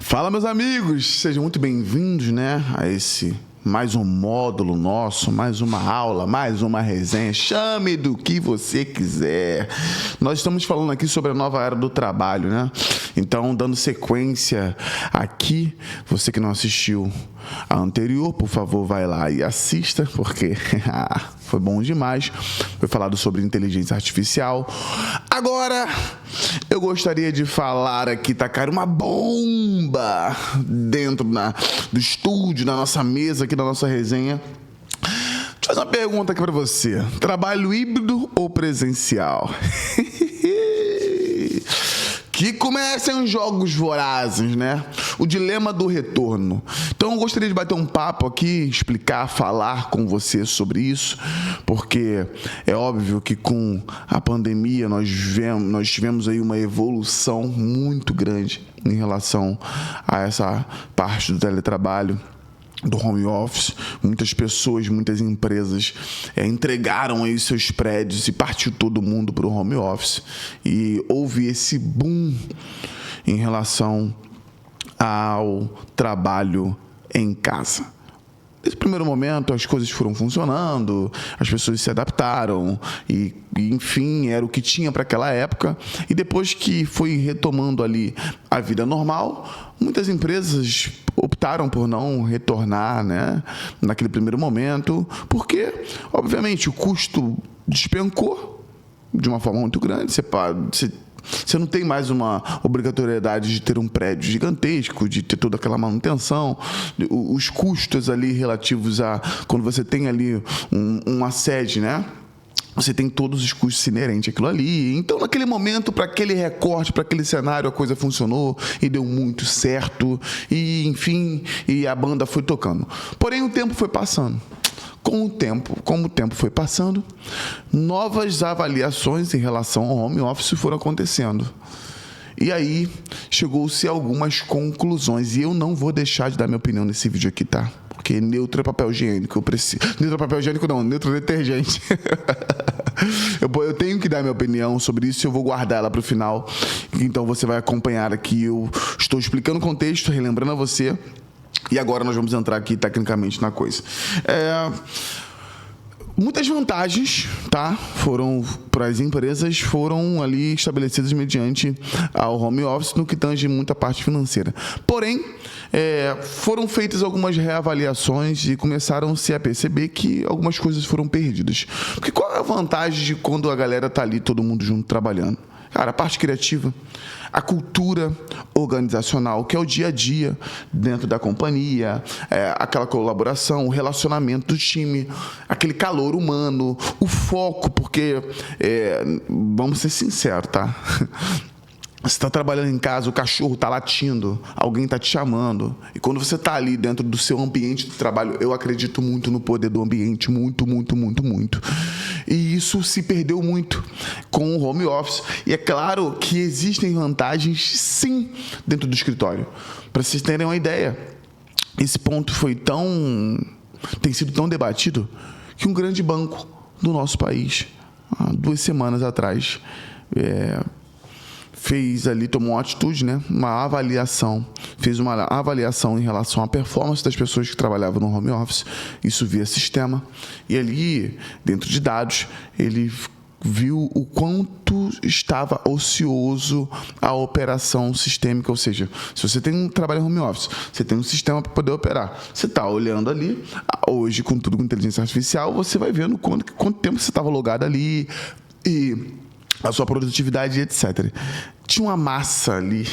Fala, meus amigos, sejam muito bem-vindos, a esse mais um módulo nosso, mais uma aula, mais uma resenha, chame do que você quiser. Nós estamos falando aqui sobre a nova era do trabalho, Então, dando sequência aqui, você que não assistiu a anterior, por favor, vai lá e assista, porque foi bom demais. Foi falado sobre inteligência artificial. Agora, eu gostaria de falar aqui, tacar uma bomba dentro do estúdio, na nossa mesa, aqui na nossa resenha. Deixa eu fazer uma pergunta aqui pra você. Trabalho híbrido ou presencial? Que comecem os jogos vorazes, O dilema do retorno. Então, eu gostaria de bater um papo aqui, explicar, falar com você sobre isso, porque é óbvio que com a pandemia nós tivemos aí uma evolução muito grande em relação a essa parte do teletrabalho, do home office. Muitas pessoas, muitas empresas entregaram aí seus prédios e partiu todo mundo para o home office, e houve esse boom em relação ao trabalho em casa. Nesse primeiro momento, as coisas foram funcionando, as pessoas se adaptaram e enfim, era o que tinha para aquela época. E depois que foi retomando ali a vida normal, muitas empresas optaram por não retornar, naquele primeiro momento, porque, obviamente, o custo despencou de uma forma muito grande. Você não tem mais uma obrigatoriedade de ter um prédio gigantesco, de ter toda aquela manutenção, os custos ali relativos a quando você tem ali uma sede, Você tem todos os custos inerentes àquilo ali. Então, naquele momento, para aquele recorte, para aquele cenário, a coisa funcionou e deu muito certo. E, enfim, a banda foi tocando. Porém, o tempo foi passando. Como o tempo foi passando, novas avaliações em relação ao home office foram acontecendo. E aí, chegou-se a algumas conclusões. E eu não vou deixar de dar minha opinião nesse vídeo aqui, tá? Porque neutro é papel higiênico, eu preciso. Neutro é papel higiênico não, neutro é detergente. Eu tenho que dar minha opinião sobre isso e eu vou guardar ela para o final. Então você vai acompanhar aqui. Eu estou explicando o contexto, relembrando a você. E agora nós vamos entrar aqui tecnicamente na coisa. Muitas vantagens, foram para as empresas, foram ali estabelecidas mediante ao home office no que tange muita parte financeira. Porém, foram feitas algumas reavaliações e começaram-se a perceber que algumas coisas foram perdidas. Porque qual é a vantagem de quando a galera tá ali, todo mundo junto trabalhando? Cara, a parte criativa, a cultura organizacional, que é o dia a dia dentro da companhia, aquela colaboração, o relacionamento do time, aquele calor humano, o foco, porque, vamos ser sinceros, Você está trabalhando em casa, o cachorro está latindo, alguém está te chamando. E quando você está ali dentro do seu ambiente de trabalho, eu acredito muito no poder do ambiente, muito, muito, muito, muito. E isso se perdeu muito com o home office. E é claro que existem vantagens, sim, dentro do escritório. Para vocês terem uma ideia, esse ponto tem sido tão debatido que um grande banco do nosso país, há 2 semanas atrás, tomou uma atitude, fez uma avaliação em relação à performance das pessoas que trabalhavam no home office, isso via sistema, e ali, dentro de dados, ele viu o quanto estava ocioso a operação sistêmica, ou seja, se você tem um trabalho em home office, você tem um sistema para poder operar, você está olhando ali, hoje com tudo com inteligência artificial, você vai vendo quanto tempo você estava logado ali, e a sua produtividade, etc. Tinha uma massa ali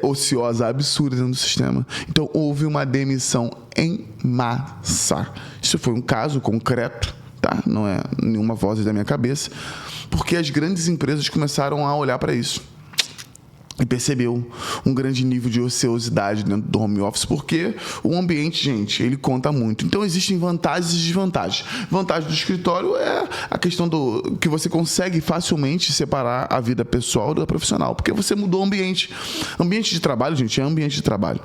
ociosa, absurda dentro do sistema. Então, houve uma demissão em massa. Isso foi um caso concreto, Não é nenhuma voz da minha cabeça, porque as grandes empresas começaram a olhar para isso e percebeu um grande nível de ociosidade dentro do home office, porque o ambiente, gente, ele conta muito. Então, existem vantagens e desvantagens. Vantagem do escritório é a questão do que você consegue facilmente separar a vida pessoal da profissional, porque você mudou o ambiente. Ambiente de trabalho, gente, é ambiente de trabalho.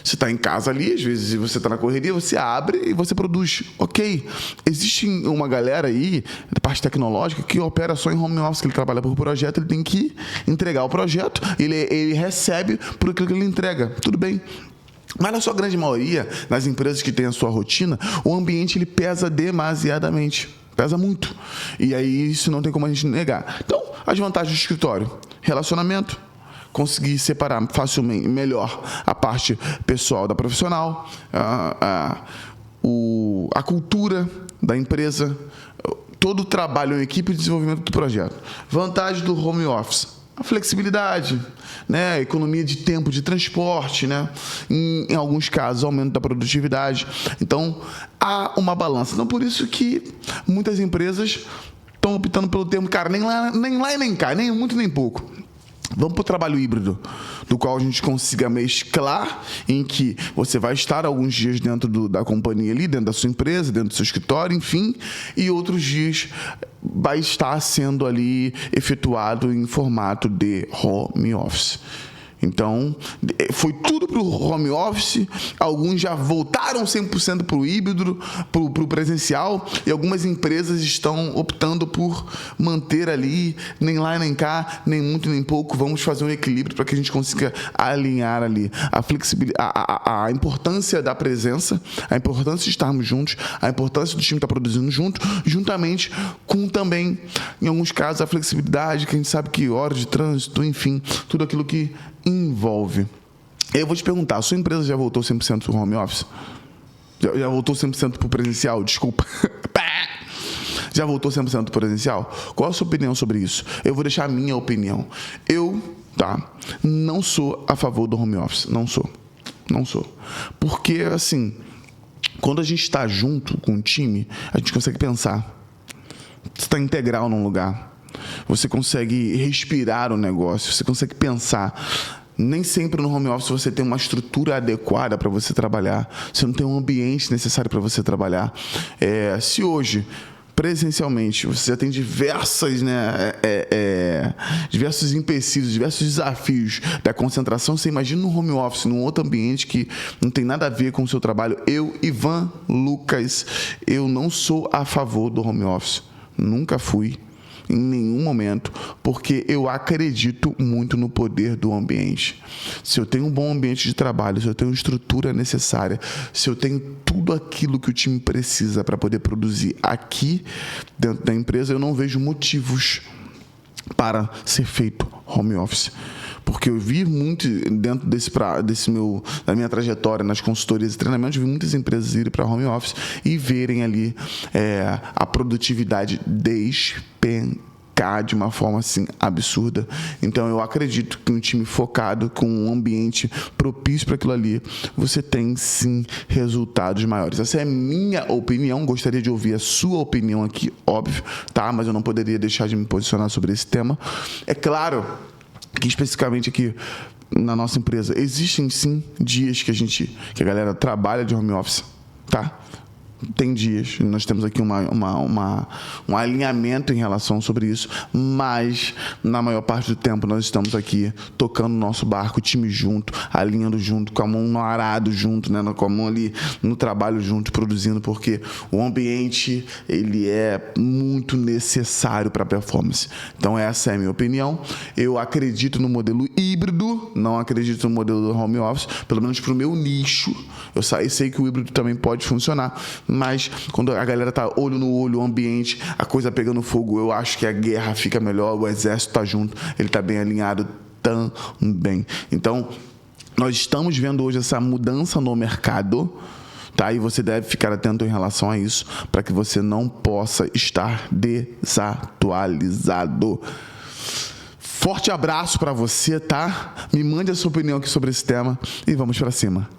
Você está em casa ali, às vezes você está na correria, você abre e você produz. Ok. Existe uma galera aí, da parte tecnológica, que opera só em home office, que ele trabalha por projeto, ele tem que entregar o projeto, ele recebe por aquilo que ele entrega. Tudo bem. Mas na sua grande maioria, nas empresas que têm a sua rotina, o ambiente ele pesa demasiadamente. Pesa muito. E aí isso não tem como a gente negar. Então, as vantagens do escritório: relacionamento, conseguir separar facilmente, melhor a parte pessoal da profissional, a cultura da empresa, todo o trabalho em equipe e desenvolvimento do projeto. Vantagem do home office: a flexibilidade, né? A economia de tempo de transporte, né? Em alguns casos, aumento da produtividade. Então, há uma balança. Então, por isso que muitas empresas estão optando pelo termo, cara, nem lá e nem cá, nem muito nem pouco. Vamos para o trabalho híbrido, do qual a gente consiga mesclar, em que você vai estar alguns dias dentro da companhia ali, dentro da sua empresa, dentro do seu escritório, enfim, e outros dias vai estar sendo ali efetuado em formato de home office. Então, foi tudo para o home office, alguns já voltaram 100% para o híbrido, para o presencial, e algumas empresas estão optando por manter ali, nem lá nem cá, nem muito nem pouco. Vamos fazer um equilíbrio para que a gente consiga alinhar ali a flexibilidade, a importância da presença, a importância de estarmos juntos, a importância do time estar produzindo junto, juntamente com também, em alguns casos, a flexibilidade, que a gente sabe que horas de trânsito, enfim, tudo aquilo que envolve. Eu vou te perguntar, a sua empresa já voltou 100% para o home office? Já voltou 100% para o presencial? Desculpa. Já voltou 100% para o presencial? Qual a sua opinião sobre isso? Eu vou deixar a minha opinião. Eu, não sou a favor do home office. Não sou. Porque, assim, quando a gente está junto com o time, a gente consegue pensar. Você está integral num lugar. Você consegue respirar o negócio, você consegue pensar. Nem sempre no home office você tem uma estrutura adequada para você trabalhar, você não tem um ambiente necessário para você trabalhar. Se hoje, presencialmente, você já tem diversos empecilhos, diversos desafios da concentração, você imagina no home office, num outro ambiente que não tem nada a ver com o seu trabalho. Eu, Ivan Lucas, eu não sou a favor do home office. Nunca fui. Em nenhum momento, porque eu acredito muito no poder do ambiente. Se eu tenho um bom ambiente de trabalho, se eu tenho a estrutura necessária, se eu tenho tudo aquilo que o time precisa para poder produzir aqui dentro da empresa, eu não vejo motivos para ser feito home office. Porque eu vi muito dentro da minha trajetória nas consultorias e treinamentos, vi muitas empresas irem para home office e verem ali a produtividade despencar de uma forma assim absurda. Então eu acredito que um time focado, com um ambiente propício para aquilo ali, você tem sim resultados maiores. Essa é a minha opinião, gostaria de ouvir a sua opinião aqui, óbvio, mas eu não poderia deixar de me posicionar sobre esse tema. É claro que especificamente aqui na nossa empresa existem sim dias que a galera trabalha de home office, Tem dias, nós temos aqui um alinhamento em relação sobre isso, mas na maior parte do tempo nós estamos aqui tocando o nosso barco, o time junto, alinhando junto, com a mão no arado junto, né? Com a mão ali no trabalho junto, produzindo, porque o ambiente ele é muito necessário para a performance. Então essa é a minha opinião. Eu acredito no modelo híbrido, não acredito no modelo do home office, pelo menos para o meu nicho. Eu sei que o híbrido também pode funcionar, mas quando a galera tá olho no olho, o ambiente, a coisa pegando fogo, eu acho que a guerra fica melhor, o exército tá junto, ele tá bem alinhado também. Então, nós estamos vendo hoje essa mudança no mercado, e você deve ficar atento em relação a isso, para que você não possa estar desatualizado. Forte abraço para você, Me mande a sua opinião aqui sobre esse tema e vamos para cima.